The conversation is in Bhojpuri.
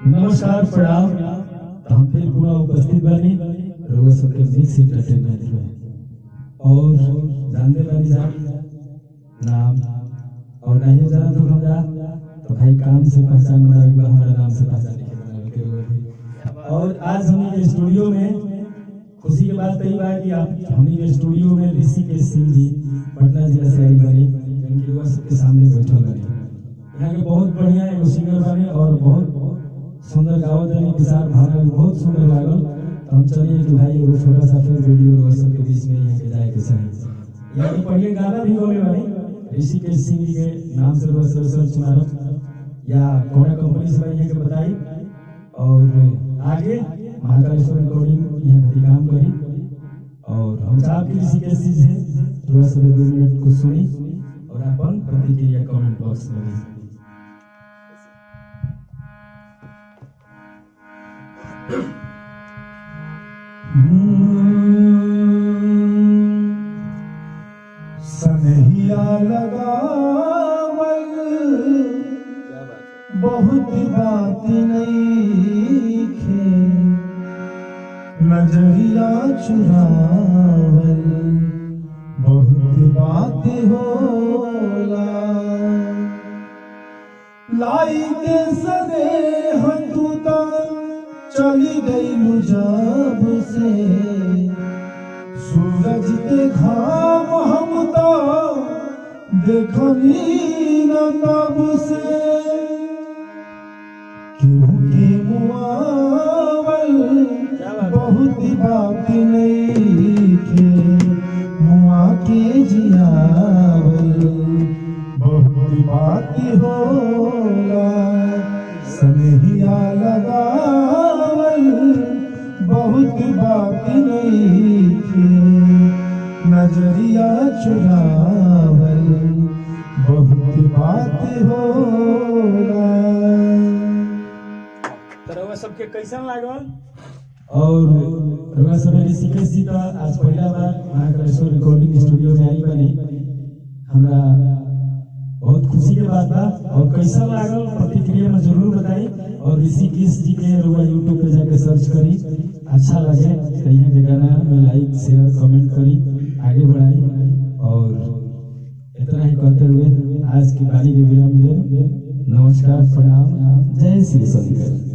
नमस्कार प्रणाम। हम फिर पुनः उपस्थित बनी रउआ सबके मिक्स एंटरटेनमेंट में और जानते बानी जा नाम और नहीं जान तो हम जा तो भाई काम से पहचान बनावे हमारा नाम से पहचान के और आज हम ये स्टूडियो में खुशी की बात कही बात कि आप हमने ये स्टूडियो में ऋषिकेश सिंह जी पटना जिला से आई बने जिनकी युवा सबके सामने बैठल बने। यहाँ के बहुत बढ़िया एगो सिंगर बने और बहुत सुंदर गावत है किसार भावना भी बहुत सुंदर लागल। तो हम चलिए कि भाई एगो छोटा सा फिर वीडियो और सबके बीच में यहाँ के जाए के सही यहाँ के पहले गाना भी होने वाले ऋषिकेश सिंह जी के नाम से सर्च मारो या कोना कंपनी से यहाँ के बताई और आगे महाकालेश्वर रिकॉर्डिंग यहाँ का काम करी और हम चाह की ऋषिकेश सिंह से थोड़ा सा 2 मिनट को सुनी और अपन प्रतिक्रिया कमेंट बॉक्स में दी। सनहिया लगावल बहुत बात नहीं खे, नजरिया चुरावल बहुत बात होला। लाई के सने हतुता चली गई जब से, सूरज के घाम हम तो देखनी न तब से। क्यों के मुआवल बहुत बात नहीं थे, मुआ के जियावल बहुत बात होला। सनहिया लगावल बहुत बात नहीं थे, नजरिया चुरावल बहुत बात होला। तरवा सबके कैसन लागल और रउआ सब ऋषिकेश जी का आज पहला बार महाकालेश्वर रिकॉर्डिंग स्टूडियो में आई बनी हमरा बहुत खुशी के बात बा और कैसा लागल प्रतिक्रिया में जरूर बताई और ऋषिकेश जी के रउआ यूट्यूब पे जाके सर्च करी अच्छा लगे तो यहाँ के गाना में लाइक शेयर कमेंट करी आगे बढ़ाई और इतना ही कहते हुए आज की वाणी के विराम ले। नमस्कार प्रणाम जय श्री शंकर।